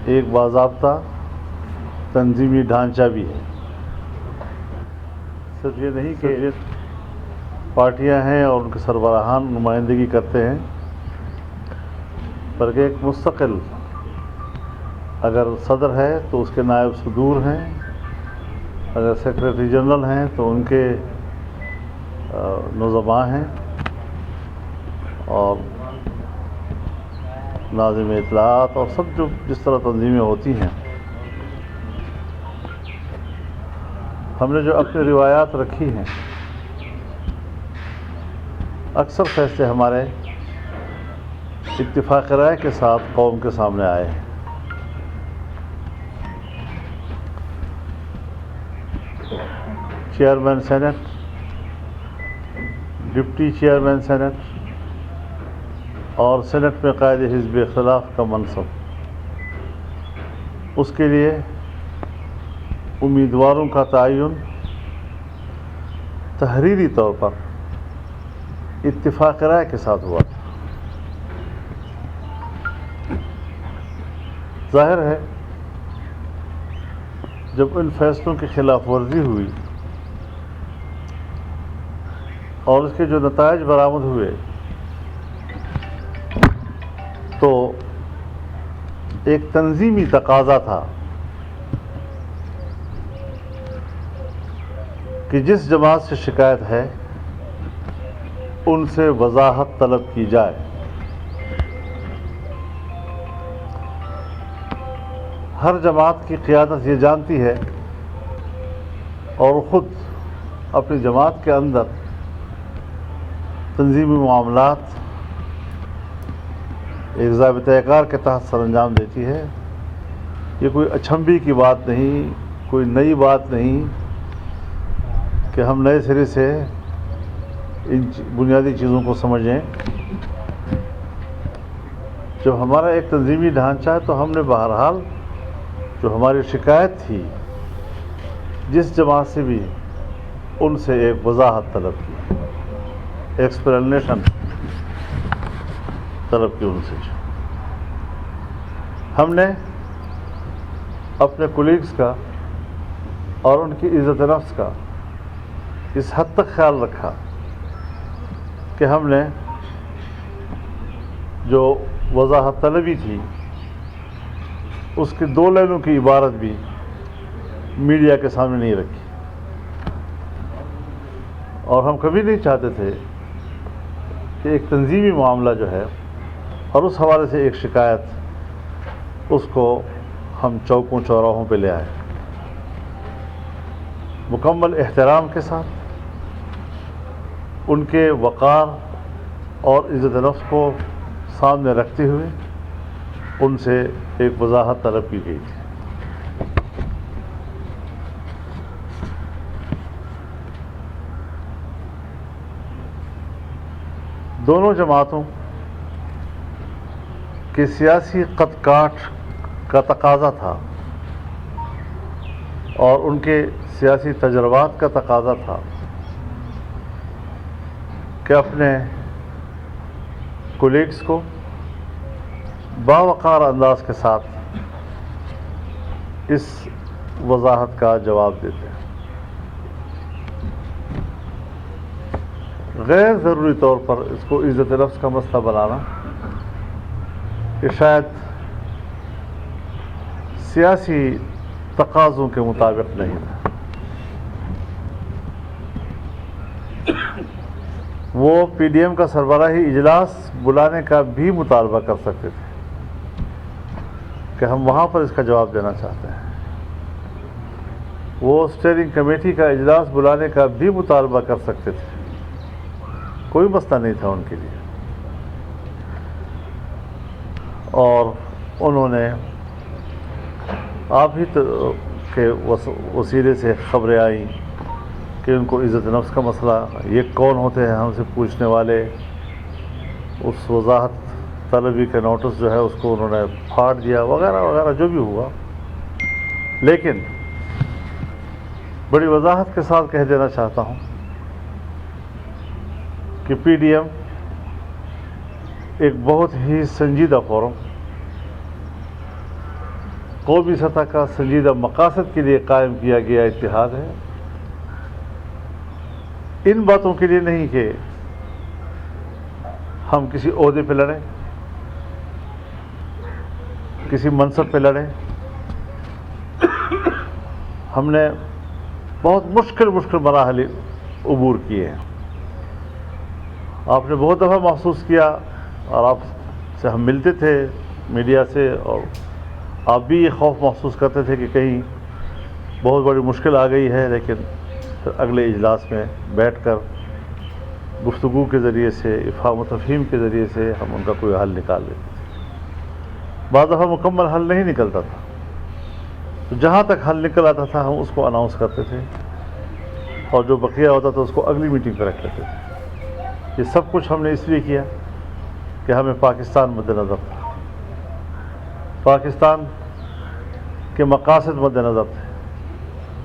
ایک باضابطہ تنظیمی ڈھانچہ بھی ہے. صرف یہ نہیں کہ پارٹیاں ہیں اور ان کے سربراہان نمائندگی کرتے ہیں، بلکہ ایک مستقل اگر صدر ہے تو اس کے نائب صدور ہیں، اگر سیکریٹری جنرل ہیں تو ان کے نظماء ہیں، اور ناظم اطلاعات اور سب جو جس طرح تنظیمیں ہوتی ہیں. ہم نے جو اپنی روایات رکھی ہیں، اکثر فیصلے ہمارے اتفاق رائے کے ساتھ قوم کے سامنے آئے ہیں. Chairman senate, deputy chairman senate اور سینٹ میں قائد حزب اختلاف کا منصب، اس کے لیے امیدواروں کا تعین تحریری طور پر اتفاق رائے کے ساتھ ہوا تھا. ظاہر ہے جب ان فیصلوں کی خلاف ورزی ہوئی اور اس کے جو نتائج برآمد ہوئے تو ایک تنظیمی تقاضا تھا کہ جس جماعت سے شکایت ہے ان سے وضاحت طلب کی جائے. ہر جماعت کی قیادت یہ جانتی ہے اور خود اپنی جماعت کے اندر تنظیمی معاملات ایک ضابطۂ کار کے تحت سر انجام دیتی ہے. یہ کوئی اچھمبی کی بات نہیں، کوئی نئی بات نہیں کہ ہم نئے سرے سے ان بنیادی چیزوں کو سمجھیں. جب ہمارا ایک تنظیمی ڈھانچہ ہے تو ہم نے بہرحال جو ہماری شکایت تھی جس جماعت سے بھی ان سے ایک وضاحت طلب کی، ایکسپلینیشن طلب کی. ان سے ہم نے اپنے کولیگز کا اور ان کی عزت نفس کا اس حد تک خیال رکھا کہ ہم نے جو وضاحت طلبی تھی اس کی 2 لائنوں کی عبارت بھی میڈیا کے سامنے نہیں رکھی، اور ہم کبھی نہیں چاہتے تھے کہ ایک تنظیمی معاملہ جو ہے اور اس حوالے سے ایک شکایت اس کو ہم چوکوں چوراہوں پہ لے آئے. مکمل احترام کے ساتھ ان کے وقار اور عزت نفس کو سامنے رکھتے ہوئے ان سے ایک وضاحت طلب کی گئی تھی. دونوں جماعتوں کے سیاسی قد کاٹ کا تقاضا تھا اور ان کے سیاسی تجربات کا تقاضا تھا کہ اپنے کولیگز کو باوقار انداز کے ساتھ اس وضاحت کا جواب دیتے ہیں. غیر ضروری طور پر اس کو عزت نفس کا مسئلہ بنانا کہ شاید سیاسی تقاضوں کے مطابق نہیں ہے. وہ پی ڈی ایم کا سربراہی اجلاس بلانے کا بھی مطالبہ کر سکتے تھے کہ ہم وہاں پر اس کا جواب دینا چاہتے ہیں. وہ اسٹیئرنگ کمیٹی کا اجلاس بلانے کا بھی مطالبہ کر سکتے تھے، کوئی مسئلہ نہیں تھا ان کے لیے. اور انہوں نے آپ ہی کے وسیلے سے خبریں آئیں کہ ان کو عزت نفس کا مسئلہ، یہ کون ہوتے ہیں ہم سے پوچھنے والے. اس وضاحت طلبی کا نوٹس جو ہے اس کو انہوں نے پھاڑ دیا وغیرہ وغیرہ جو بھی ہوا. لیکن بڑی وضاحت کے ساتھ کہہ دینا چاہتا ہوں کہ پی ڈی ایم ایک بہت ہی سنجیدہ فورم قومی سطح کا سنجیدہ مقاصد کے لیے قائم کیا گیا اتحاد ہے، ان باتوں کے لیے نہیں کہ ہم کسی عہدے پہ لڑیں، کسی منصب پہ لڑیں۔ ہم نے بہت مشکل مراحل عبور کیے ہیں۔ آپ نے بہت دفعہ محسوس کیا، اور آپ سے ہم ملتے تھے میڈیا سے، اور آپ بھی یہ خوف محسوس کرتے تھے کہ کہیں بہت بڑی مشکل آ گئی ہے، لیکن پھر اگلے اجلاس میں بیٹھ کر گفتگو کے ذریعے سے، افہام و تفہیم کے ذریعے سے ہم ان کا کوئی حل نکال لیتے تھے۔ بعض دفعہ مکمل حل نہیں نکلتا تھا، تو جہاں تک حل نکل آتا تھا ہم اس کو اناؤنس کرتے تھے، اور جو بقیہ ہوتا تھا اس کو اگلی میٹنگ پہ رکھ لیتے تھے۔ یہ سب کچھ ہم نے اس لیے کیا کہ ہمیں پاکستان مد نظر تھا، پاکستان کے مقاصد مد نظر تھے،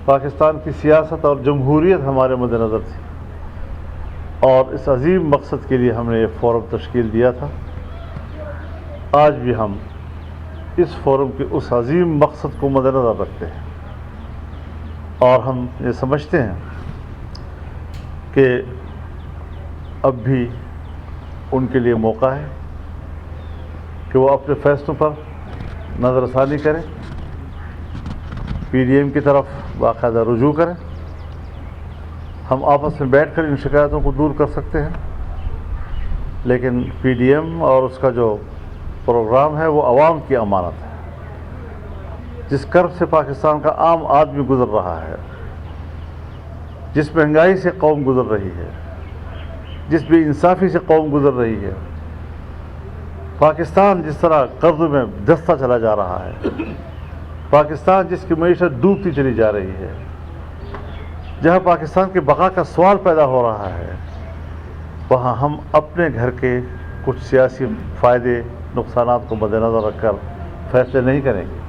پاکستان کی سیاست اور جمہوریت ہمارے مد نظر تھی، اور اس عظیم مقصد کے لیے ہم نے یہ فورم تشکیل دیا تھا۔ آج بھی ہم اس فورم کے اس عظیم مقصد کو مد نظر رکھتے ہیں، اور ہم یہ سمجھتے ہیں کہ اب بھی ان کے لیے موقع ہے کہ وہ اپنے فیصلوں پر نظر ثانی کریں، پی ڈی ایم کی طرف باقاعدہ رجوع کریں۔ ہم آپس میں بیٹھ کر ان شکایتوں کو دور کر سکتے ہیں، لیکن پی ڈی ایم اور اس کا جو پروگرام ہے وہ عوام کی امانت ہے۔ جس کرب سے پاکستان کا عام آدمی گزر رہا ہے، جس مہنگائی سے قوم گزر رہی ہے، جس بے انصافی سے قوم گزر رہی ہے، پاکستان جس طرح قرض میں دھنستا چلا جا رہا ہے، پاکستان جس کی معیشت ڈوبتی چلی جا رہی ہے، جہاں پاکستان کی بقا کا سوال پیدا ہو رہا ہے، وہاں ہم اپنے گھر کے کچھ سیاسی فائدے نقصانات کو مد نظر رکھ کر فیصلے نہیں کریں گے۔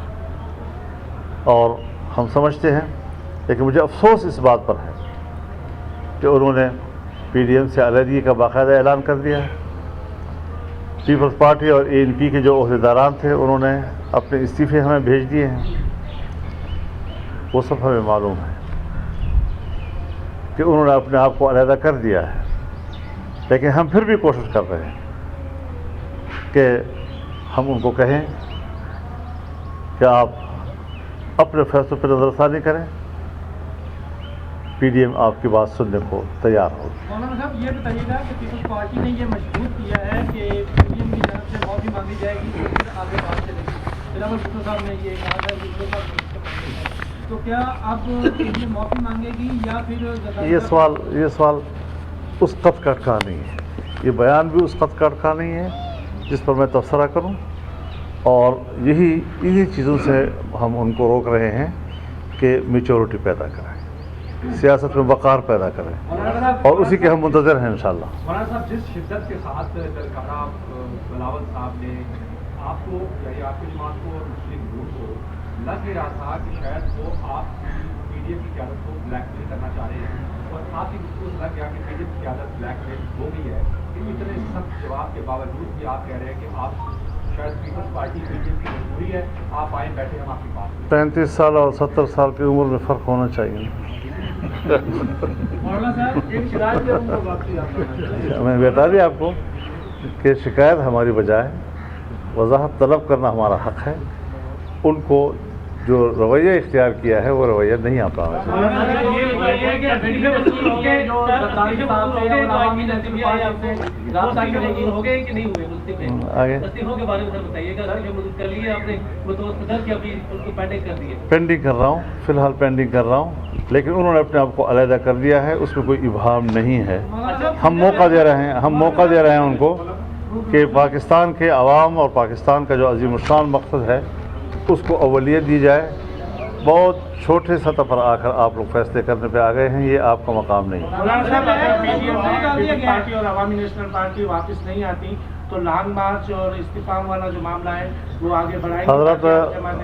اور ہم سمجھتے ہیں، لیکن مجھے افسوس اس بات پر ہے کہ انہوں نے پی ڈی ایم سے علیحدگی کا باقاعدہ اعلان کر دیا ہے۔ پیپلز پارٹی اور اے این پی کے جو عہدیداران تھے انہوں نے اپنے استعفے ہمیں بھیج دیے ہیں۔ وہ سب ہمیں معلوم ہے کہ انہوں نے اپنے آپ کو علیحدہ کر دیا ہے، لیکن ہم پھر بھی کوشش کر رہے ہیں کہ ہم ان کو کہیں کہ آپ اپنے فیصلوں پہ نظر ثانی کریں، پی ڈی ایم آپ کی بات سننے کو تیار ہو۔ مولانا صاحب یہ بتائیے گا کہ پیپلز پارٹی نے یہ مشہور کیا ہے کہ پی ڈی ایم کی طرف سے معافی مانگی جائے گی تو پھر آگے بات چلے گی۔ بلاول بھٹو صاحب نے یہ کہا تھا کہ تو کیا اب پی ڈی ایم معافی مانگے گی یا پھر یہ سوال اس قط کا اٹکا نہیں ہے، یہ بیان بھی اس قط کا اٹکا نہیں ہے جس پر میں تبصرہ کروں، اور انہی چیزوں سے ہم ان کو روک رہے ہیں کہ میچورٹی پیدا کریں، سیاست میں وقار پیدا کریں، اور اسی کے ہم منتظر ہیں انشاءاللہ۔ مولانا صاحب، جس شدت کے ساتھ درکارا بلاول صاحب نے آپ کو یعنی آپ کی جماعت کو اور مسلم گروپ کو لگ رہا تھا کہ شاید وہ آپ کی پی ڈی ایم کی قیادت کو بلیک میل کرنا چاہ رہے ہیں، اور آپ کی گفتگو سے لگ گیا کہ پی ڈی ایم کی قیادت بلیک میل ہو گئی ہے، لیکن اتنے سخت جواب کے باوجود بھی آپ کہہ رہے ہیں کہ آپ شاید Peoples Party P D M کی مجبوری ہے، آپ آئیں بیٹھے ہم آپ کی بات۔ 35 سال اور 70 سال کی عمر میں فرق ہونا چاہیے۔ مولانا صاحب ایک شکایت ہے ان کو واپسی آپ میں بتا دیا آپ کو کہ شکایت ہماری بجائے وضاحت طلب کرنا ہمارا حق ہے۔ ان کو جو رویہ اختیار کیا ہے وہ رویہ نہیں آتا ہے۔ پینڈنگ کر رہا ہوں، فی الحال پینڈنگ کر رہا ہوں، لیکن انہوں نے اپنے آپ کو علیحدہ کر دیا ہے، اس میں کوئی ابہام نہیں ہے۔ ہم موقع دے رہے ہیں ان کو کہ پاکستان کے عوام اور پاکستان کا جو عظیم الشان مقصد ہے اس کو اولیت دی جائے۔ بہت چھوٹے سطح پر آ کر آپ لوگ فیصلے کرنے پہ آ گئے ہیں، یہ آپ کا مقام نہیں ہے۔ مولانا صاحب، اگر پی ڈی ایم پارٹی اور عوامی نیشنل پارٹی واپس نہیں آتی تو لانگ مارچ اور استعفا والا جو معاملہ ہے وہ آگے بڑھائیں گے؟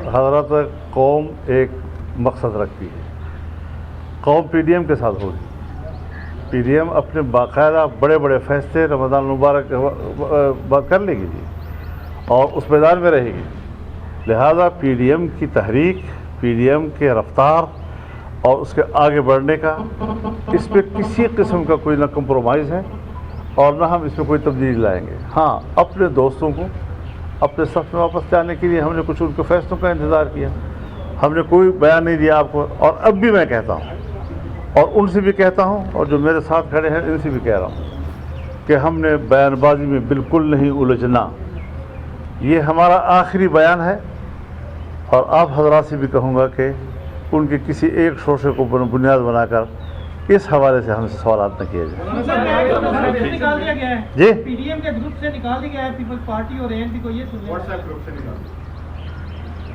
حضرت قوم ایک مقصد رکھتی ہے، قوم پی ڈی ایم کے ساتھ ہوگی۔ پی ڈی ایم اپنے باقاعدہ بڑے بڑے فیصلے رمضان المبارک بات کر لے گی جی، اور اس میدان میں رہے گی، لہذا پی ڈی ایم کی تحریک، پی ڈی ایم کے رفتار اور اس کے آگے بڑھنے کا، اس پہ کسی قسم کا کوئی نہ کمپرومائز ہے اور نہ ہم اس میں کوئی تبدیلی لائیں گے۔ ہاں، اپنے دوستوں کو اپنے صف میں واپس لانے کے لیے ہم نے کچھ ان کے فیصلوں کا انتظار کیا، ہم نے کوئی بیان نہیں دیا آپ کو، اور اب بھی میں کہتا ہوں اور ان سے بھی کہتا ہوں اور جو میرے ساتھ کھڑے ہیں ان سے بھی کہہ رہا ہوں کہ ہم نے بیان بازی میں بالکل نہیں الجھنا۔ یہ ہمارا آخری بیان ہے اور آپ حضرات سے بھی کہوں گا کہ ان کے کسی ایک شوشے کو بنیاد بنا کر اس حوالے سے ہم سے سوالات نہ کیے جائیں۔ نکال دیا گیا ہے جی، پی ڈی ایم کے گروپ سے نکال دیا گیا ہے پیپلز پارٹی اور اے این پی کو، یہ سن واٹس ایپ گروپ سے نکال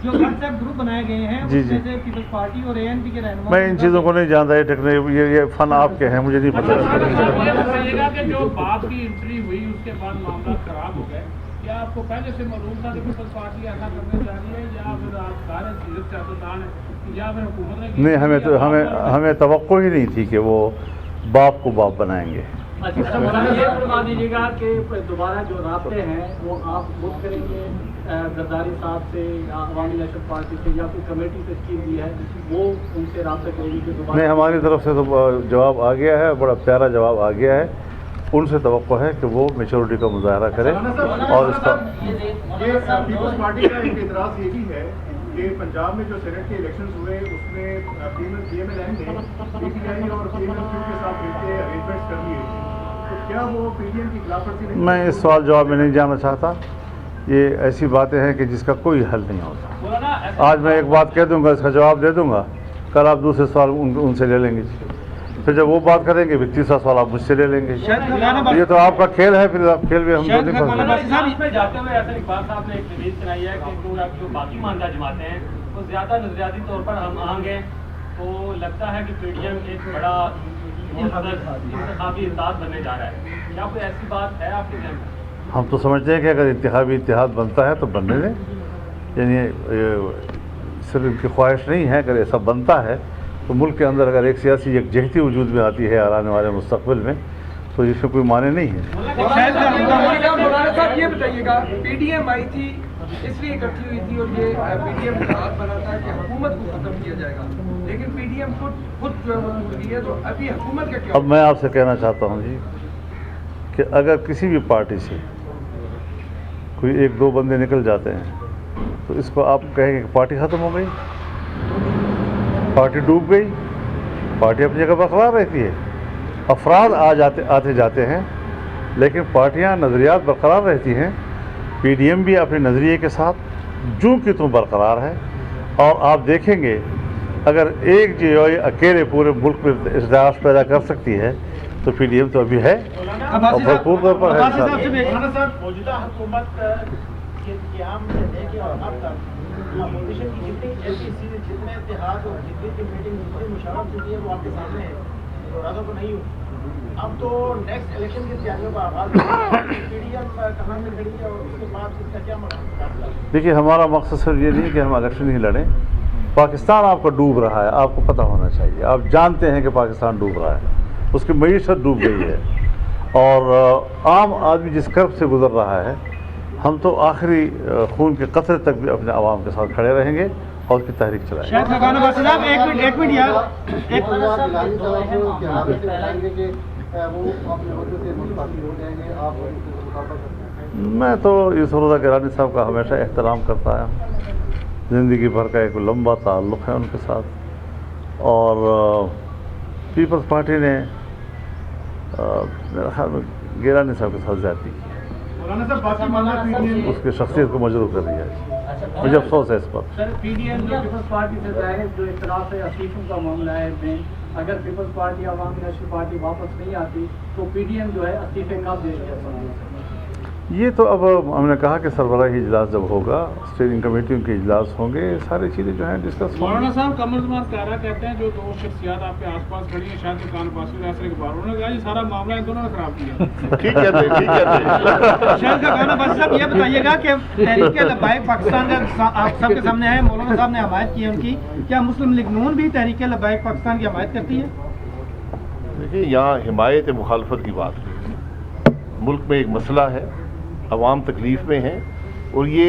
جو واٹس ایپ گروپ بنائے گئے ہیں جی اس میں جی، سے پیپلز پارٹی اور اے این پی کے رہنما، میں ان چیزوں کو نہیں جانتا، یہ فن آپ کے ہیں، مجھے نہیں پتہ۔ یہ بتائیے گا کہ جو باپ کی انٹری ہوئی اس کے بعد معاملات خراب ہو گئے، کیا آپ کو پہلے سے معلوم تھا کہ پیپلز پارٹی ایسا کرنے جا رہی ہے، یا پھر آپ سارے سیاستدان ہیں، یا پھر حکومت نے؟ نہیں، ہمیں توقع ہی نہیں تھی کہ وہ باپ کو باپ بنائیں گے۔ اچھا مولانا یہ بتا دیجیے گا کہ دوبارہ جو رابطے ہیں وہ آپ خود کریں گے غداری صاحب سے یا عوامی نیشنل پارٹی سے، یا کوئی کمیٹی تشکیل دی ہے وہ ان سے رابطہ کرے گی کہ دوبارہ؟ نہیں، ہماری طرف سے تو جواب آ گیا ہے، بڑا پیارا جواب آ گیا ہے۔ ان سے توقع ہے کہ وہ میچورٹی کا مظاہرہ کرے اور اس کا پیپلز پارٹی کا ایک اعتراض یہ بھی ہے کہ پنجاب میں جو سینٹ کے الیکشنز ہوئے اس میں پی ایم ایل این نے پی ٹی آئی اور پی ایم ایل کیو کے ساتھ مل کے ارینجمنٹس کر لیے، تو کیا وہ پی ڈی ایم کی خلاف ورزی نہیں؟ میں اس سوال جواب میں نہیں جانا چاہتا، یہ ایسی باتیں ہیں کہ جس کا کوئی حل نہیں ہوتا۔ آج میں ایک بات کہہ دوں گا، اس کا جواب دے دوں گا، کل آپ دوسرے سوال ان سے لے لیں گے، پھر جب وہ بات کریں گے پھر تیسرا سوال آپ مجھ سے لے لیں گے۔ یہ تو آپ کا کھیل ہے، پھر آپ کھیل بھی ہم تو نہیں پھنسیں۔ اس میں جاتے ہوئے ایسا اقبال صاحب نے ایک تجویز سنائی ہے کہ جو باقی ماندہ جماعتیں ہیں وہ زیادہ نظریاتی طور پر ہم آہنگ ہیں، تو لگتا ہے کہ پی ڈی ایم ایک بڑا انتخابی اتحاد بننے جا رہا ہے، کیا کوئی ایسی بات ہے آپ کے ذہن میں؟ ہم تو سمجھتے ہیں کہ اگر انتخابی اتحاد بنتا ہے تو بننے دیں، یعنی صرف ان کی خواہش نہیں ہے، اگر ایسا بنتا ہے تو ملک کے اندر اگر ایک سیاسی یکجہتی وجود میں آتی ہے آنے والے مستقبل میں تو اس میں کوئی معنی نہیں ہے۔ مولانا صاحب یہ بتائیے گا، پی ڈی ایم آئی تھی اس لیے اکٹھی ہوئی تھی اور یہ پی ڈی ایم کا ہاتھ بنا تھا کہ حکومت کو ختم کیا جائے گا، لیکن پی ڈی ایم خود جو ہے وہ ٹوٹ گئی ہے، تو ابھی حکومت کا کیا؟ اب میں آپ سے کہنا چاہتا ہوں جی کہ اگر کسی بھی پارٹی سے کوئی ایک دو بندے نکل جاتے ہیں تو اس کو آپ کہیں گے کہ پارٹی ختم ہو گئی، پارٹی ڈوب گئی؟ پارٹی اپنی جگہ برقرار رہتی ہے، افراد آتے جاتے ہیں لیکن پارٹیاں نظریات برقرار رہتی ہیں۔ پی ڈی ایم بھی اپنے نظریے کے ساتھ جوں کی توں برقرار ہے، اور آپ دیکھیں گے اگر ایک جو اکیلے پورے ملک میں اجلاس پیدا کر سکتی ہے تو پی ڈی ایم تو ابھی ہے اور بھرپور طور پر ہے۔ موجودہ حکومت کے قیام سے لے کے اور اب تک اپوزیشن کی جتنے اتحاد اور جتنی میٹنگ جتنی مشاورت ہوتی ہے وہ آپ کے سامنے ہے، مرادوں کو نہیں ہوتی۔ اب تو نیکسٹ الیکشن کی تیاریوں کا آغاز پی ڈی ایم کہاں سے کھڑی ہے اور اس کے بعد اس کا کیا مقصد؟ دیکھیے، ہمارا مقصد صرف یہ نہیں کہ ہم الیکشن ہی لڑیں، پاکستان آپ کا ڈوب رہا ہے، آپ کو پتہ ہونا چاہیے، آپ جانتے ہیں کہ پاکستان ڈوب رہا ہے، اس کی معیشت ڈوب گئی ہے اور عام آدمی جس کرب سے گزر رہا ہے، ہم تو آخری خون کے قطرے تک بھی اپنے عوام کے ساتھ کھڑے رہیں گے اور اس کی تحریک چلائیں گے۔ ایک منٹ یار، میں تو اس روزہ گیلانی صاحب کا ہمیشہ احترام کرتا آیا ہوں، زندگی بھر کا ایک لمبا تعلق ہے ان کے ساتھ، اور پیپلز پارٹی نے میرے خیال میں گیلانی صاحب کے ساتھ زیادتی کی ہے، اس کی شخصیت کو مجروح کر دیا ہے، مجھے افسوس ہے اس پر۔ سر پی ڈی ایم جو پیپلز پارٹی سے ظاہر جو اختلاف ہے عصیفوں کا معاملہ ہے، میں اگر پیپلز پارٹی عوامی نیشنل پارٹی واپس نہیں آتی تو پی ڈی ایم جو ہے استعفے کب دے گا؟ یہ تو اب ہم نے کہا کہ سربراہی اجلاس جب ہوگا، اسٹیئرنگ کمیٹیوں کے اجلاس ہوں گے، ساری چیزیں جو ہیں ڈسکس ہوں مولانا صاحب قمر زمان کارا کہتے ہیں جو دو شخصیات آپ کے آس پاس کھڑی ہیں، شاید سلطان قاسم ناصر اقبال، انہوں نے کہا یہ سارا معاملہ ان دونوں نے خراب کیا۔ ٹھیک کہتے شاید کا کہنا بس صاحب یہ بتائیے گا کہ تحریک لبیک پاکستان کا آپ سب کے سامنے ہے، مولانا صاحب نے حمایت کی ہے ان کی، کیا مسلم لیگ نون بھی تحریک لبیک پاکستان کی حمایت کرتی ہے؟ دیکھیے، یہاں حمایت مخالفت کی بات ہے، ملک میں ایک مسئلہ ہے، عوام تکلیف میں ہیں، اور یہ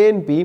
ANP